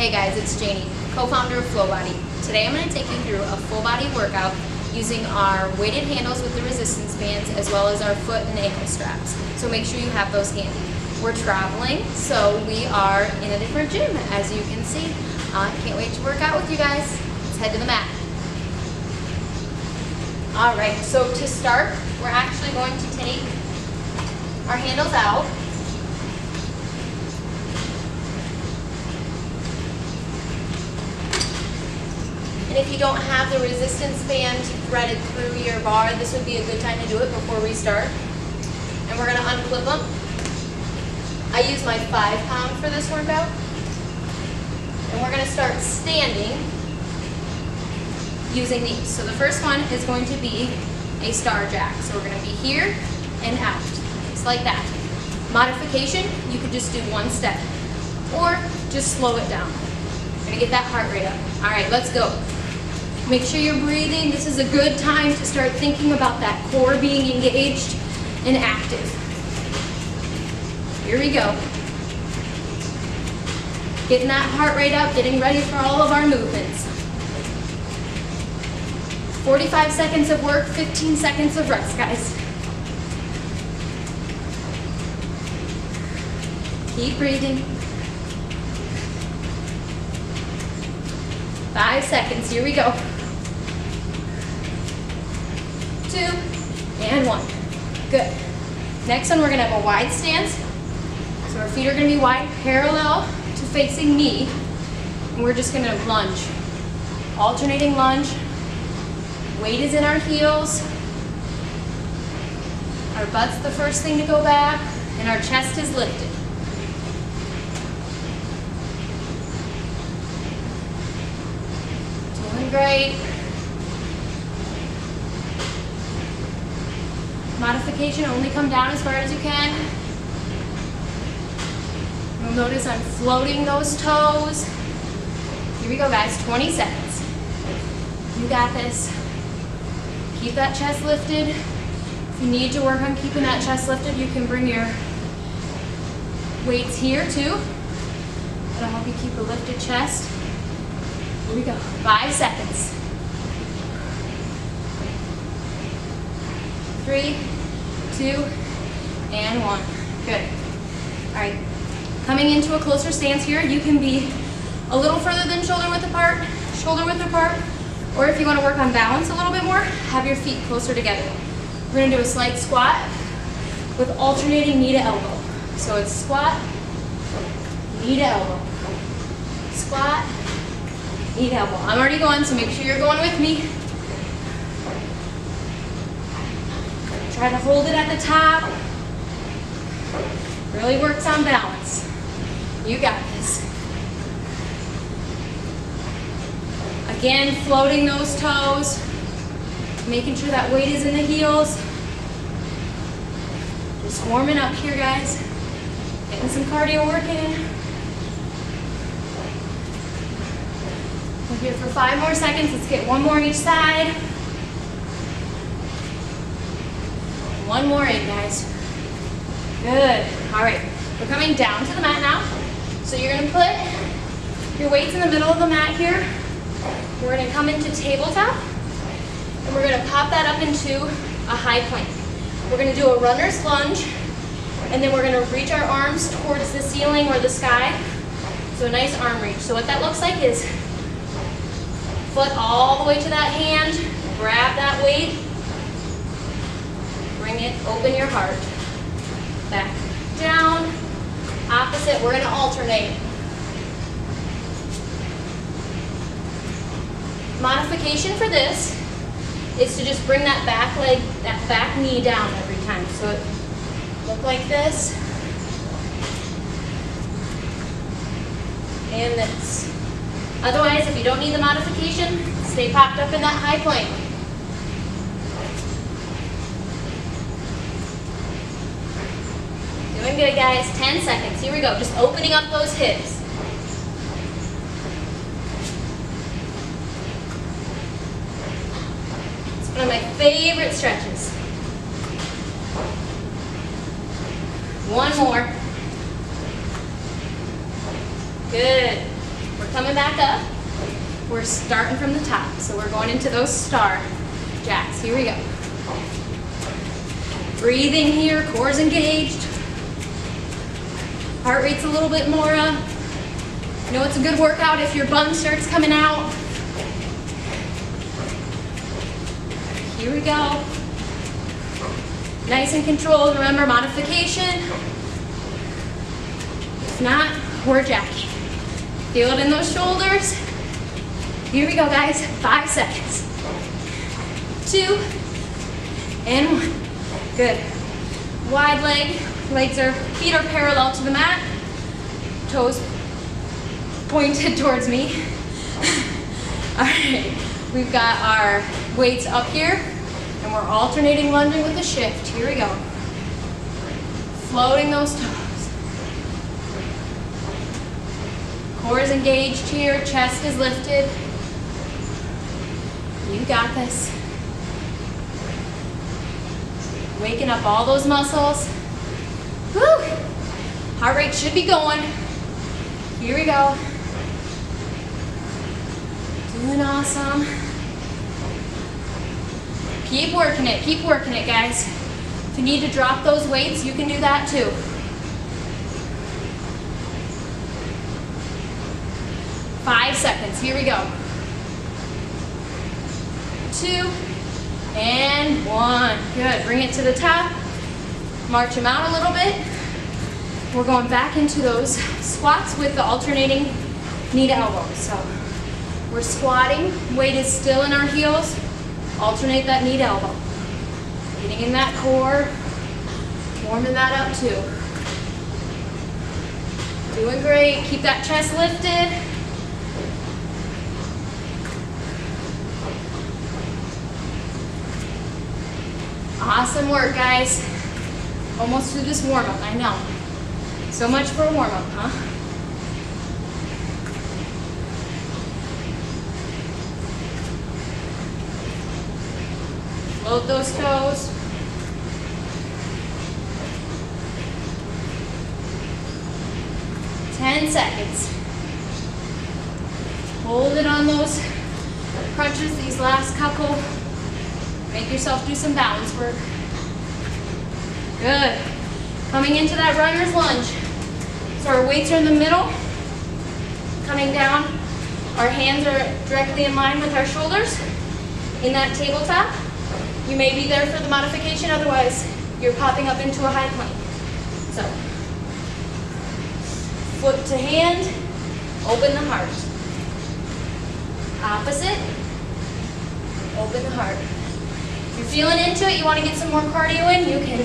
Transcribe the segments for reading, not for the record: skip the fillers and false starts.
Hey guys, it's Janie, co-founder of Flobody. Today I'm going to take you through a full body workout using our weighted handles with the resistance bands as well as our foot and ankle straps. So make sure you have those handy. We're traveling, so we are in a different gym, as you can see. Can't wait to work out with you guys. Let's head to the mat. Alright, so to start, we're actually going to take our handles out. And if you don't have the resistance band threaded through your bar, this would be a good time to do it before we start. And we're going to unclip them. I use my 5-pound for this workout. And we're going to start standing using these. So the first one is going to be a star jack. So we're going to be here and out, just like that. Modification, you could just do one step or just slow it down. We're going to get that heart rate up. All right, let's go. Make sure you're breathing. This is a good time to start thinking about that core being engaged and active. Here we go. Getting that heart rate up, getting ready for all of our movements. 45 seconds of work, 15 seconds of rest, guys. Keep breathing. 5 seconds, here we go. 2 and 1. Good. Next one, we're gonna have a wide stance. So our feet are gonna be wide, parallel to facing me. And we're just gonna lunge. Alternating lunge. Weight is in our heels. Our butt's the first thing to go back, and our chest is lifted. Doing great. Modification, only come down as far as you can. You'll notice I'm floating those toes. Here we go, guys, 20 seconds. You got this. Keep that chest lifted. If you need to work on keeping that chest lifted, you can bring your weights here too. That'll help you keep a lifted chest. Here we go, 5 seconds. 3, 2, and 1. Good. All right, coming into a closer stance here, you can be a little further than shoulder width apart, or if you want to work on balance a little bit more, have your feet closer together. We're going to do a slight squat with alternating knee to elbow. So it's squat, knee to elbow, squat, knee to elbow. I'm already going, so make sure you're going with me. Try to hold it at the top. Really works on balance. You got this. Again, floating those toes, making sure that weight is in the heels. Just warming up here, guys. Getting some cardio work in. We're here for 5 more seconds. Let's get one more each side. One more in, guys. Good. All right, we're coming down to the mat now. So you're gonna put your weights in the middle of the mat here. We're gonna come into tabletop, and we're gonna pop that up into a high plank. We're gonna do a runner's lunge, and then we're gonna reach our arms towards the ceiling or the sky. So a nice arm reach. So what that looks like is foot all the way to that hand, grab that weight, bring it, open your heart. Back down, opposite, we're gonna alternate. Modification for this is to just bring that back leg, that back knee down every time. So it look like this, and this. Otherwise, if you don't need the modification, stay popped up in that high plank. Doing good, guys. 10 seconds. Here we go. Just opening up those hips. It's one of my favorite stretches. One more. Good. We're coming back up. We're starting from the top, so we're going into those star jacks. Here we go. Breathing here, core's engaged. Heart rate's a little bit more up. You know it's a good workout if your bum starts coming out. Here we go. Nice and controlled. Remember, modification. If not, we're jacking. Feel it in those shoulders. Here we go, guys. 5 seconds. 2 and 1. Good. Wide leg. Feet are parallel to the mat. Toes pointed towards me. All right. We've got our weights up here, and we're alternating lunging with a shift. Here we go. Floating those toes. Core is engaged here, chest is lifted. You got this. Waking up all those muscles. Woo! Heart rate should be going. Here we go. Doing awesome. Keep working it, guys. If you need to drop those weights, you can do that too. 5 seconds, here we go. 2 and 1. Good, bring it to the top. March them out a little bit. We're going back into those squats with the alternating knee to elbow. So we're squatting, weight is still in our heels. Alternate that knee to elbow. Getting in that core, warming that up too. Doing great, keep that chest lifted. Awesome work, guys. Almost through this warm-up, I know. So much for a warm-up, huh? Float those toes. Ten seconds. Hold it on those crunches, these last couple. Make yourself do some balance work. Good. Coming into that runner's lunge. So our weights are in the middle. Coming down. Our hands are directly in line with our shoulders. In that tabletop. You may be there for the modification, otherwise you're popping up into a high plank. So, foot to hand, open the heart. Opposite, open the heart. If you're feeling into it, you want to get some more cardio in, you can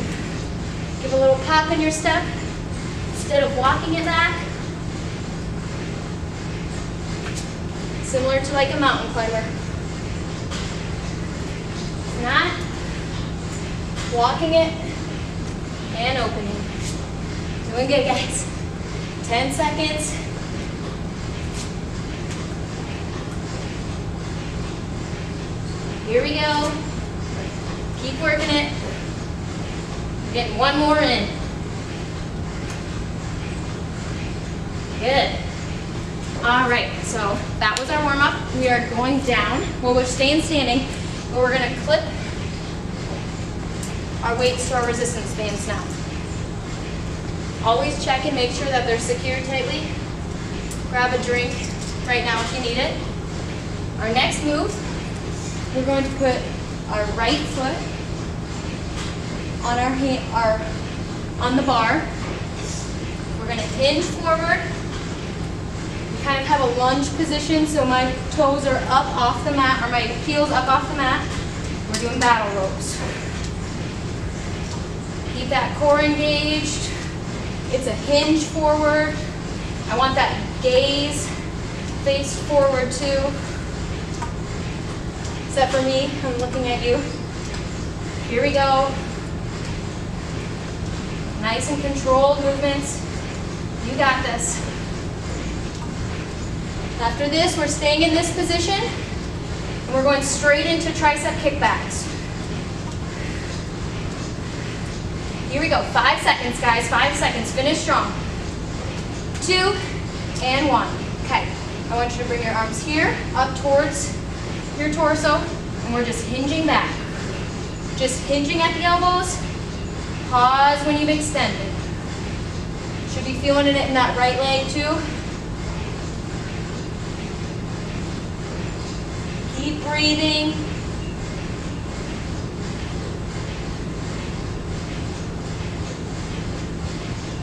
give a little pop in your step instead of walking it back. Similar to like a mountain climber. Not walking it and opening. Doing good, guys. 10 seconds. Here we go. Keep working it. We're getting one more in. Good. All right, so that was our warm-up. We are going down. Well, we're staying standing. But we're going to clip our weights to our resistance bands now. Always check and make sure that they're secured tightly. Grab a drink right now if you need it. Our next move, we're going to put our right foot on on the bar. We're going to hinge forward. We kind of have a lunge position, so my toes are up off the mat, or my heels up off the mat. We're doing battle ropes. Keep that core engaged. It's a hinge forward. I want that gaze face forward too. Except for me, I'm looking at you. Here we go. Nice and controlled movements. You got this. After this, we're staying in this position, and we're going straight into tricep kickbacks. Here we go, 5 seconds, guys, 5 seconds. Finish strong. 2 and 1. Okay, I want you to bring your arms here, up towards your torso, and we're just hinging back. Just hinging at the elbows. Pause when you've extended. Should be feeling it in that right leg too. Keep breathing.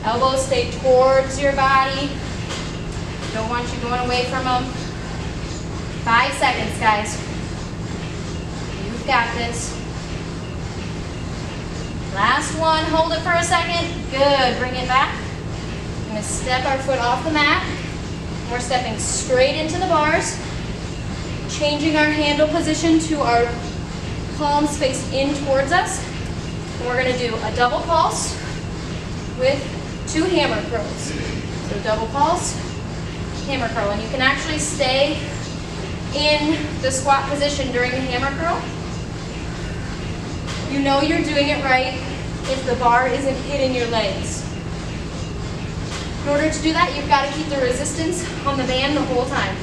Elbows stay towards your body. Don't want you going away from them. 5 seconds, guys. You've got this. Last one, hold it for a second. Good, bring it back. I'm gonna step our foot off the mat. We're stepping straight into the bars, changing our handle position to our palms face in towards us. And we're gonna do a double pulse with 2 hammer curls. So double pulse, hammer curl. And you can actually stay in the squat position during the hammer curl. You know you're doing it right if the bar isn't hitting your legs. In order to do that, you've got to keep the resistance on the band the whole time.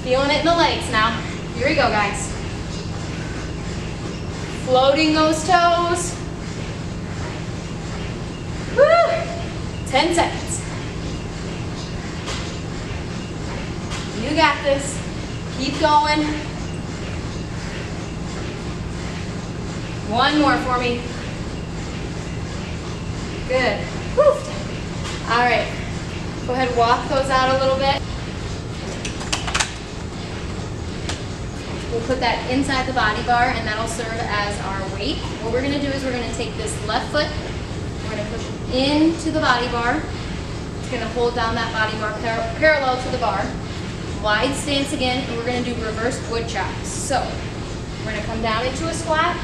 Feeling it in the legs now. Here we go, guys. Floating those toes. Woo! 10 seconds. You got this. Keep going. One more for me. Good. Woo. All right. Go ahead and walk those out a little bit. We'll put that inside the body bar, and that'll serve as our weight. What we're going to do is we're going to take this left foot, we're going to push it into the body bar. It's going to hold down that body bar parallel to the bar. Wide stance again, and we're going to do reverse wood chops. So we're going to come down into a squat,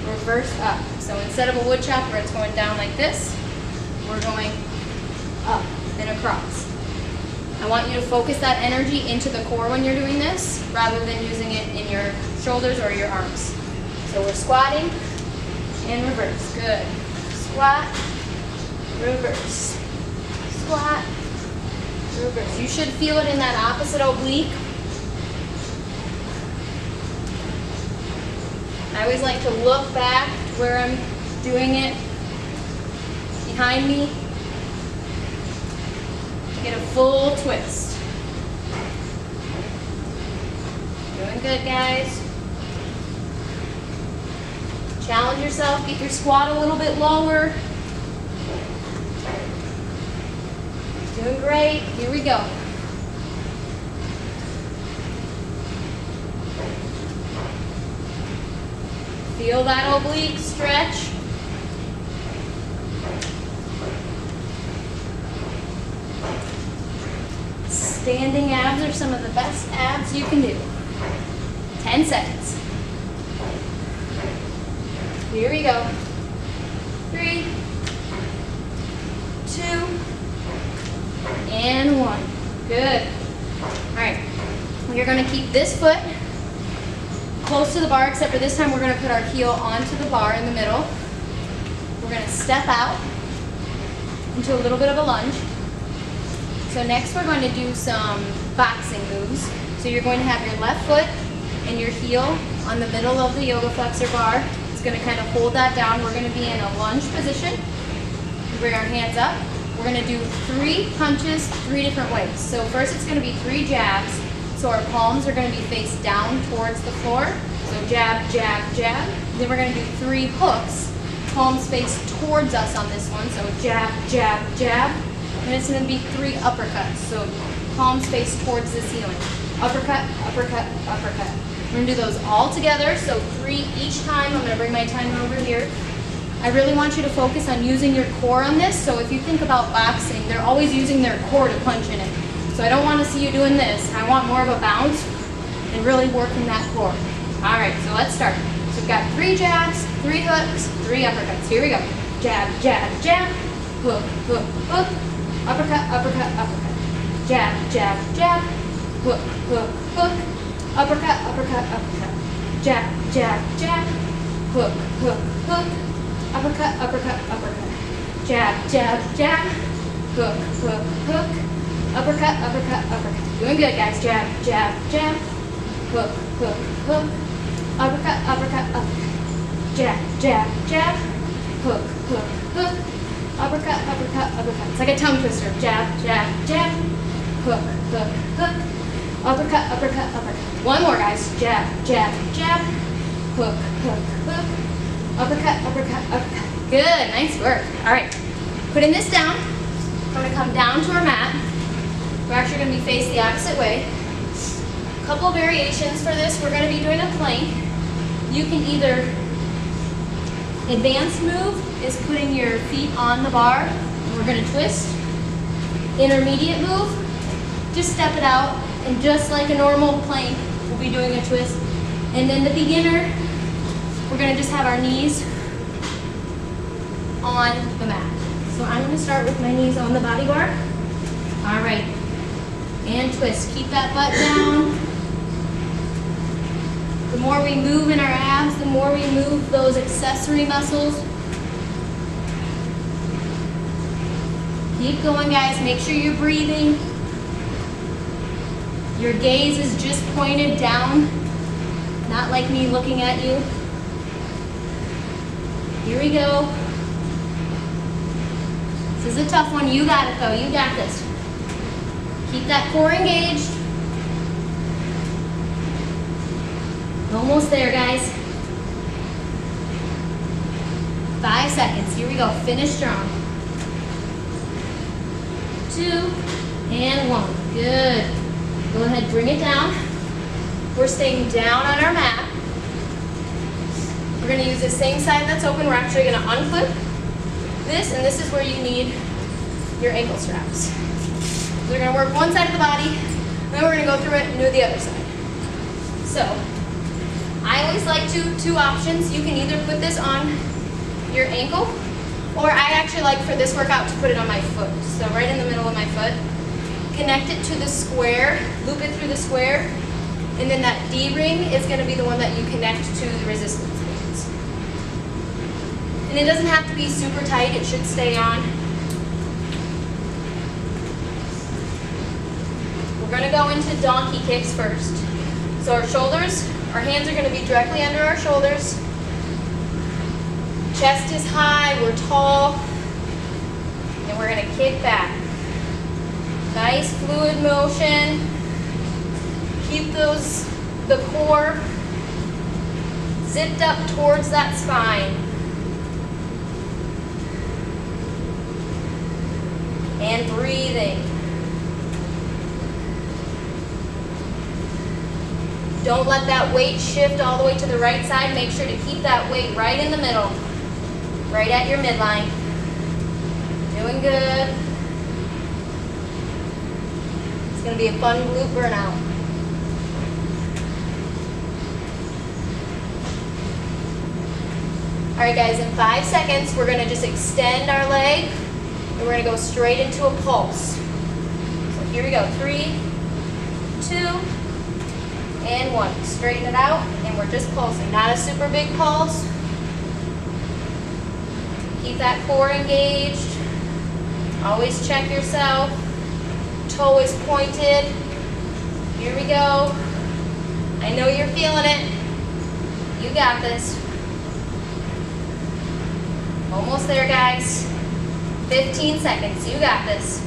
reverse up. So instead of a wood chop where it's going down like this, we're going up and across. I want you to focus that energy into the core when you're doing this, rather than using it in your shoulders or your arms. So we're squatting and reverse. Good. Squat, reverse. Squat, reverse. You should feel it in that opposite oblique. I always like to look back to where I'm doing it behind me. Get a full twist. Doing good, guys. Challenge yourself. Get your squat a little bit lower. Doing great. Here we go. Feel that oblique stretch. Standing abs are some of the best abs you can do. 10 seconds. Here we go. 3, 2, and 1. Good. All right. We're going to keep this foot close to the bar, except for this time we're going to put our heel onto the bar in the middle. We're going to step out into a little bit of a lunge. So next we're going to do some boxing moves. So you're going to have your left foot and your heel on the middle of the yoga flexor bar. It's going to kind of hold that down. We're going to be in a lunge position. Bring our hands up. We're going to do 3 punches 3 different ways. So first it's going to be 3 jabs. So our palms are going to be face down towards the floor. So jab, jab, jab. Then we're going to do 3 hooks. Palms face towards us on this one. So jab, jab, jab. And it's going to be 3 uppercuts. So palms face towards the ceiling. Uppercut, uppercut, uppercut. We're going to do those all together. So 3 each time. I'm going to bring my timer over here. I really want you to focus on using your core on this. So if you think about boxing, they're always using their core to punch in it. So I don't want to see you doing this. I want more of a bounce and really working that core. All right, so let's start. So we've got 3 jabs, 3 hooks, 3 uppercuts. Here we go. Jab, jab, jab. Hook, hook, hook. Uppercut, uppercut, uppercut. Jab, jab, jab. Hook, hook, hook. Uppercut, uppercut, uppercut. Jab, jab, jab. Hook, hook, hook. Uppercut, uppercut, uppercut. Jab, jab, jab. hook, hook, hook. Uppercut, uppercut, uppercut. Doing good, guys. Jab, jab, jab. Hook, hook, hook. Uppercut, uppercut, uppercut. Jab, jab, jab. Hook, hook, hook. Uppercut, uppercut, uppercut. It's like a tongue twister. Jab, jab, jab. Hook, hook, hook. Uppercut, uppercut, uppercut. One more, guys. Jab, jab, jab. Hook, hook, hook. Uppercut, uppercut, uppercut. Good, nice work. All right, putting this down. We're gonna come down to our mat. We're actually gonna be faced the opposite way. A couple variations for this. We're gonna be doing a plank. You can either, advanced move is putting your feet on the bar. And we're gonna twist. Intermediate move, just step it out. And just like a normal plank, we'll be doing a twist. And then the beginner, we're gonna just have our knees on the mat. So I'm gonna start with my knees on the body bar. All right, and twist. Keep that butt down. The more we move in our abs, the more we move those accessory muscles. Keep going, guys. Make sure you're breathing. Your gaze is just pointed down, not like me looking at you. Here we go. This is a tough one. You got it though. You got this. Keep that core engaged. Almost there, guys. 5 seconds. Here we go. Finish strong. 2 and 1. Good. Go ahead, bring it down. We're staying down on our mat. We're going to use the same side that's open. We're actually going to unclip this, and this is where you need your ankle straps. So we're going to work one side of the body, and then we're going to go through it and do the other side. So, I always like two options. You can either put this on your ankle, or I actually like for this workout to put it on my foot. So right in the middle of my foot. Connect it to the square, loop it through the square, and then that D-ring is going to be the one that you connect to the resistance bands. And it doesn't have to be super tight, it should stay on. We're going to go into donkey kicks first. So our shoulders, our hands are going to be directly under our shoulders. Chest is high, we're tall, and we're going to kick back. Nice fluid motion. Keep the core zipped up towards that spine. And breathing. Don't let that weight shift all the way to the right side. Make sure to keep that weight right in the middle, right at your midline. Doing good. It's going to be a fun glute burnout. All right, guys, in 5 seconds, we're going to just extend our leg, and we're going to go straight into a pulse. So here we go, 3, 2, and 1. Straighten it out, and we're just pulsing. Not a super big pulse. Keep that core engaged. Always check yourself. Toe is pointed. Here we go. I know you're feeling it. You got this. Almost there, guys. 15 seconds. You got this.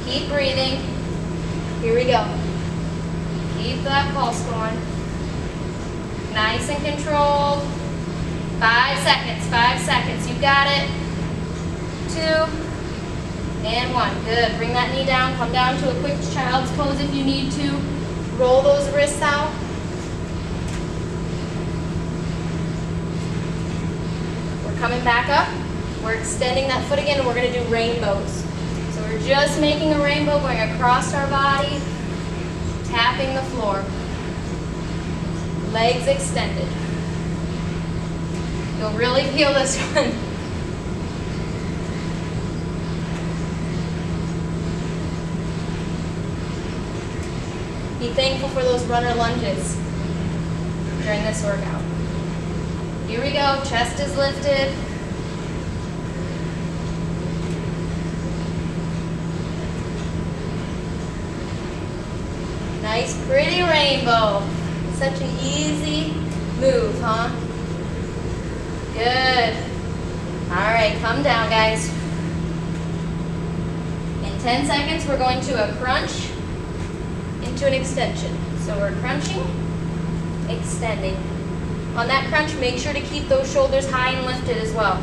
Keep breathing. Here we go. Keep that pulse going. Nice and controlled. 5 seconds. 5 seconds. You got it. 2 and 1. Good. Bring that knee down. Come down to a quick child's pose if you need to. Roll those wrists out. We're coming back up. We're extending that foot again, and we're going to do rainbows. So we're just making a rainbow going across our body, tapping the floor. Legs extended. You'll really feel this one. Be thankful for those runner lunges during this workout. Here we go, chest is lifted. Nice, pretty rainbow. Such an easy move, huh? Good. All right, come down, guys. In 10 seconds, we're going to a crunch into an extension. So we're crunching, extending. On that crunch, make sure to keep those shoulders high and lifted as well.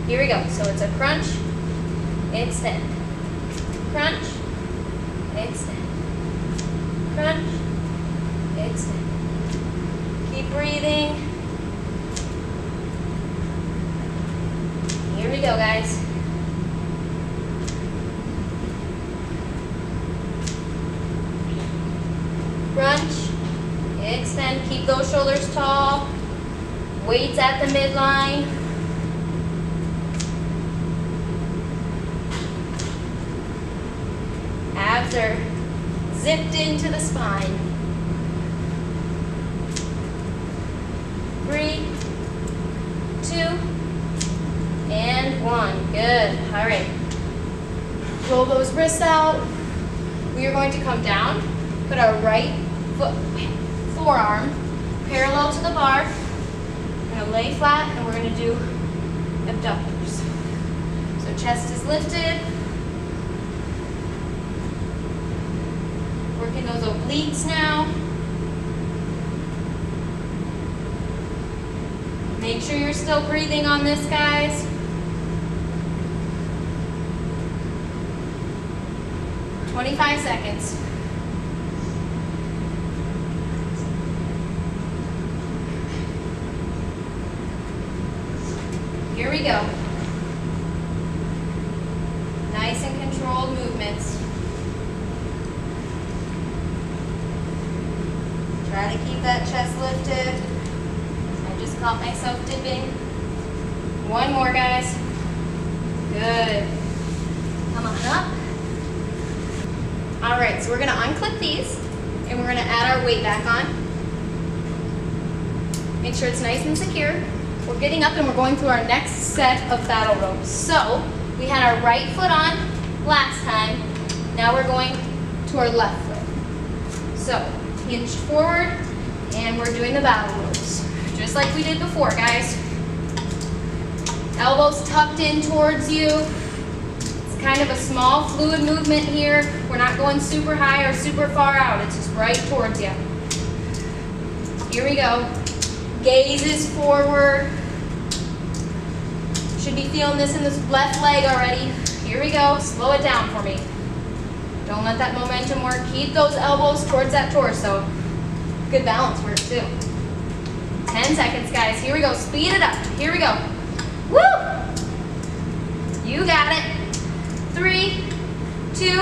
Here we go. So it's a crunch, extend, crunch, extend, crunch, extend. Keep breathing. Here we go, guys. Crunch, extend, keep those shoulders tall. Weights at the midline. Abs are zipped into the spine. 3, 2, and 1. Good. All right. Roll those wrists out. We are going to come down, put our right forearm parallel to the bar. We're going to lay flat and we're going to do abductors. So chest is lifted. Working those obliques now. Make sure you're still breathing on this, guys. 25 seconds. Here we go. Nice and controlled movements. Try to keep that chest lifted. I just caught myself dipping. One more, guys. Good. Come on up. All right, so we're gonna unclip these and we're gonna add our weight back on. Make sure it's nice and secure. We're getting up and we're going through our next set of battle ropes. So we had our right foot on last time. Now we're going to our left foot. So hinged forward and we're doing the battle ropes. Just like we did before, guys. Elbows tucked in towards you. It's kind of a small fluid movement here. We're not going super high or super far out. It's just right towards you. Here we go. Gaze is forward. Should be feeling this in this left leg already. Here we go. Slow it down for me. Don't let that momentum work. Keep those elbows towards that torso. Good balance work too. 10 seconds, guys. Here we go. Speed it up. Here we go. Woo! You got it. 3, 2,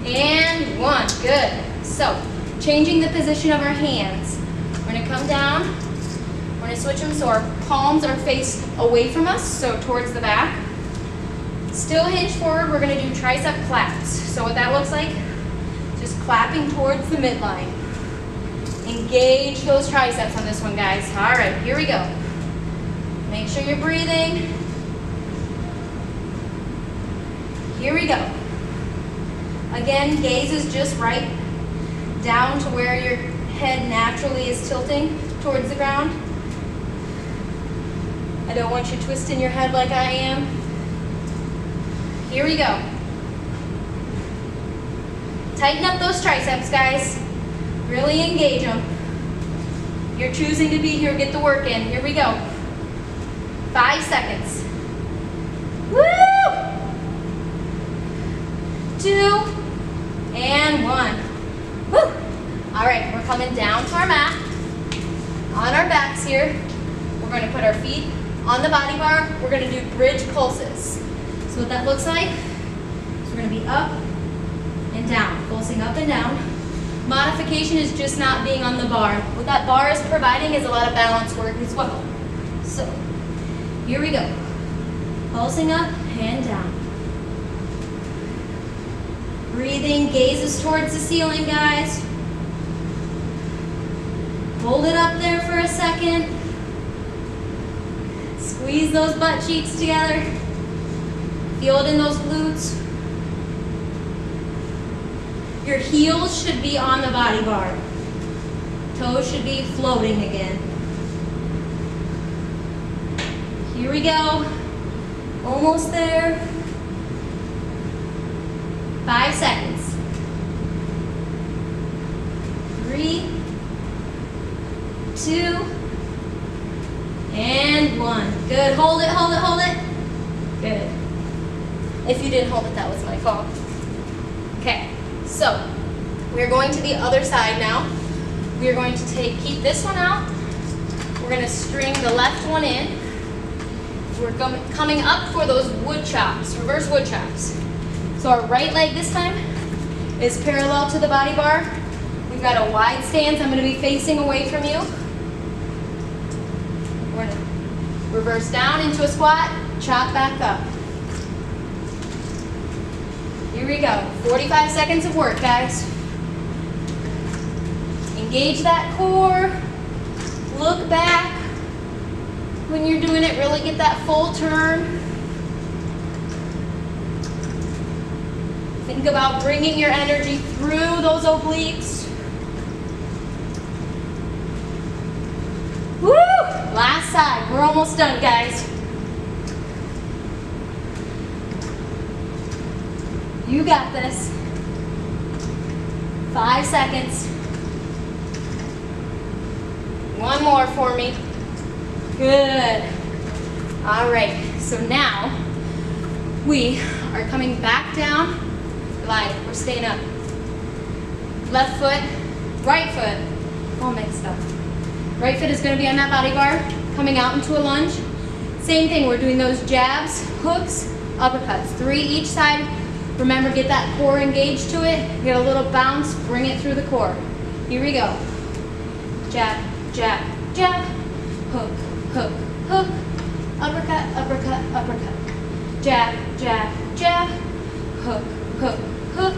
and 1. Good. So, changing the position of our hands. We're going to come down. We're going to switch them so our palms are faced away from us, so towards the back. Still hinge forward. We're going to do tricep claps. So what that looks like, just clapping towards the midline. Engage those triceps on this one, guys. All right, here we go. Make sure you're breathing. Here we go. Again, gaze is just right down to where your head naturally is tilting towards the ground. I don't want you twisting your head like I am. Here we go. Tighten up those triceps, guys. Really engage them. You're choosing to be here, get the work in. Here we go. 5 seconds. Woo! 2, and 1. Woo! All right, we're coming down to our mat. On our backs here. We're going to put our feet on the body bar. We're going to do bridge pulses. So what that looks like is we're going to be up and down, pulsing up and down. Modification is just not being on the bar. What that bar is providing is a lot of balance work as well. So, here we go. Pulsing up and down. Breathing, gazes towards the ceiling, guys. Hold it up there for a second. Squeeze those butt cheeks together. Feel it in those glutes. Your heels should be on the body bar. Toes should be floating again. Here we go. Almost there. 5 seconds. 3, 2, and 1. Good. Hold it, hold it, hold it. Good. If you didn't hold it, that was my fault. Okay, so we're going to the other side now. We are going to keep this one out. We're going to string the left one in. We're coming up for those wood chops, reverse wood chops. So our right leg this time is parallel to the body bar. We've got a wide stance. I'm going to be facing away from you. We're going to reverse down into a squat, chop back up. Here we go. 45 seconds of work, guys. Engage that core. Look back. When you're doing it, really get that full turn. Think about bringing your energy through those obliques. Woo! Last side. We're almost done, guys. You got this. 5 seconds. One more for me. Good. All right, so now we are coming back down. Glide, we're staying up. Left foot, right foot, all mixed up. Right foot is gonna be on that body bar, coming out into a lunge. Same thing, we're doing those jabs, hooks, uppercuts, 3 each side. Remember, get that core engaged to it. Get a little bounce, bring it through the core. Here we go. Jab, jab, jab, hook, hook, hook, uppercut, uppercut, uppercut. Jab, jab, jab, hook, hook, hook,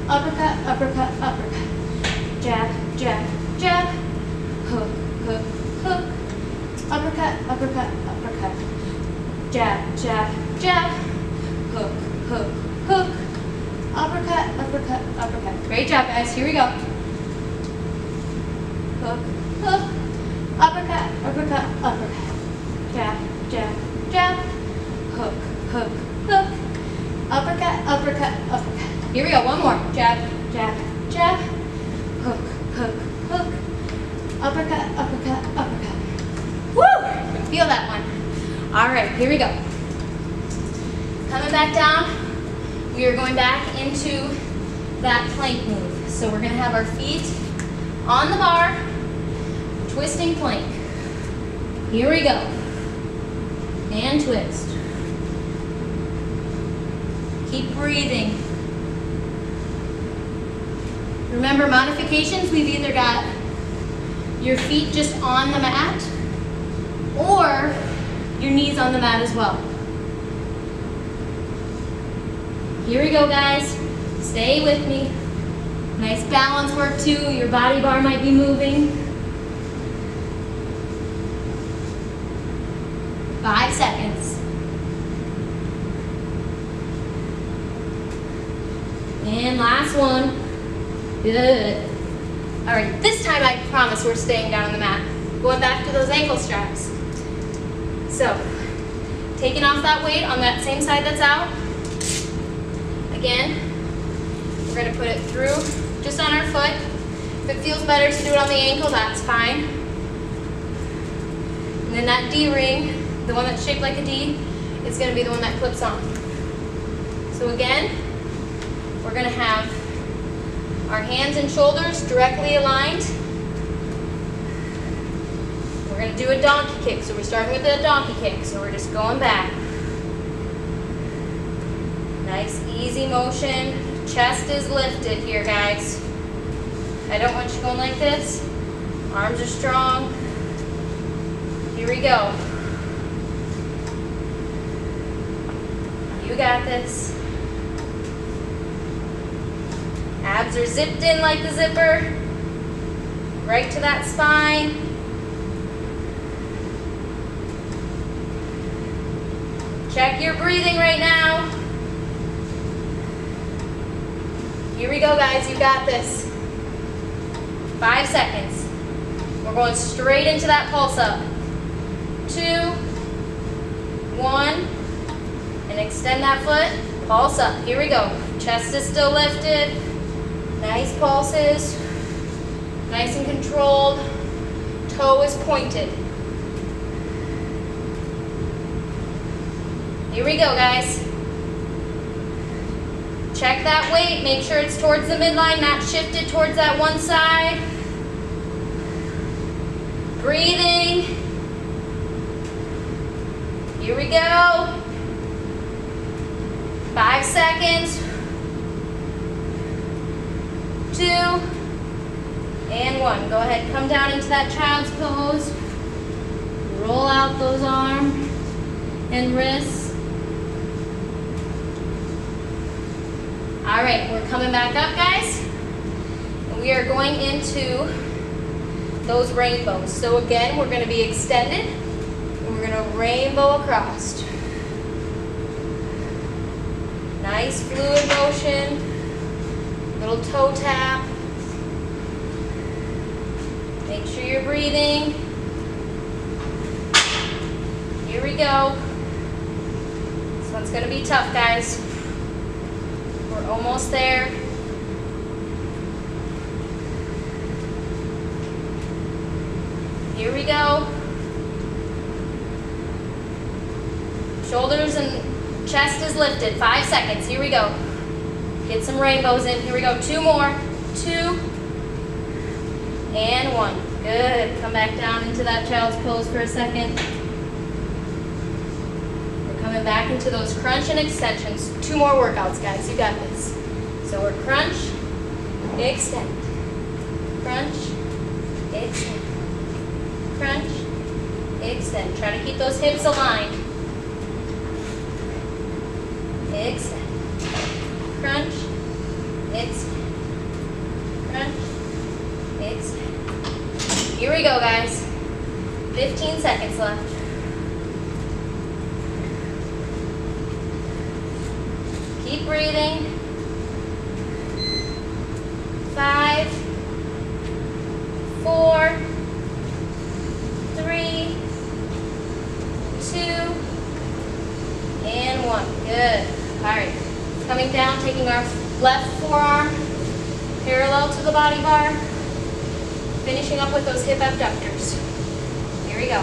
uppercut, uppercut, uppercut. Jab, jab, jab, hook, hook, hook, uppercut, uppercut, uppercut. Jab, jab, jab, hook, hook, hook, uppercut, uppercut, uppercut. Great job, guys. Here we go. Hook, hook, uppercut, uppercut, uppercut. Jab, jab, jab, hook, hook, hook, uppercut, uppercut, uppercut. Here we go. One more. Jab, jab, jab, hook, hook, hook, uppercut, uppercut, uppercut. Woo! You can feel that one. All right, here we go. Coming back down. We are going back into that plank move. So we're going to have our feet on the bar, twisting plank. Here we go. And twist. Keep breathing. Remember, modifications, we've either got your feet just on the mat or your knees on the mat as well. Here we go, guys. Stay with me. Nice balance work too. Your body bar might be moving. 5 seconds. And last one. Good. All right, this time I promise we're staying down on the mat. Going back to those ankle straps. So, taking off that weight on that same side that's out. Again, we're going to put it through just on our foot. If it feels better to do it on the ankle, that's fine. And then that D-ring, the one that's shaped like a D, is going to be the one that clips on. So again, we're going to have our hands and shoulders directly aligned. We're going to do a donkey kick. So we're starting with a donkey kick. So we're just going back. Nice, easy motion. Chest is lifted here, guys. I don't want you going like this. Arms are strong. Here we go. You got this. Abs are zipped in like the zipper. Right to that spine. Check your breathing right now. Here we go, guys. You got this. 5 seconds. We're going straight into that pulse up. 2, 1, and extend that foot. Pulse up. Here we go. Chest is still lifted. Nice pulses. Nice and controlled. Toe is pointed. Here we go, guys. Check that weight. Make sure it's towards the midline, not shifted towards that one side. Breathing. Here we go. 5 seconds. 2 and 1. Go ahead, come down into that child's pose. Roll out those arms and wrists. All right, we're coming back up, guys. And we are going into those rainbows. So again, we're going to be extended, and we're going to rainbow across. Nice fluid motion, little toe tap. Make sure you're breathing. Here we go. This one's going to be tough, guys. We're almost there. Here we go. Shoulders and chest is lifted. 5 seconds. Here we go. Get some rainbows in. Here we go. 2 more. 2 and 1. Good. Come back down into that child's pose for a second. We're coming back into those crunch and extensions. 2 more workouts, guys. You got this. So we're crunch, extend, crunch, extend, crunch, extend. Try to keep those hips aligned. Extend, crunch, extend, crunch, extend. Here we go, guys. 15 seconds left. Keep breathing. 5, 4, 3, 2, and 1. Good. All right. Coming down, taking our left forearm parallel to the body bar. Finishing up with those hip abductors. Here we go.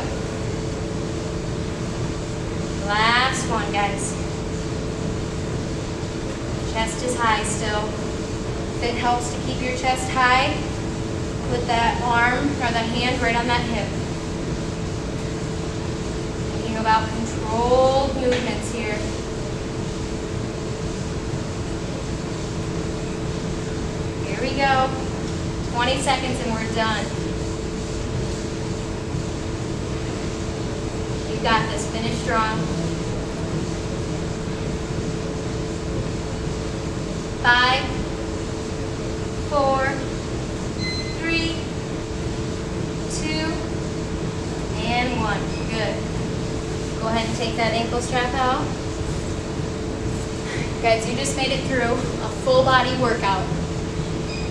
Last one, guys. Chest is high still. If it helps to keep your chest high, put that arm or the hand right on that hip. Thinking about controlled movements here. Here we go. 20 seconds and we're done. You got this. Finish strong. 5, 4, 3, 2, and 1. Good. Go ahead and take that ankle strap out. Guys, you just made it through a full body workout.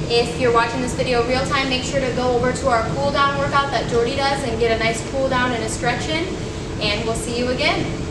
If you're watching this video real time, make sure to go over to our cool down workout that Jordy does and get a nice cool down and a stretch in. And we'll see you again.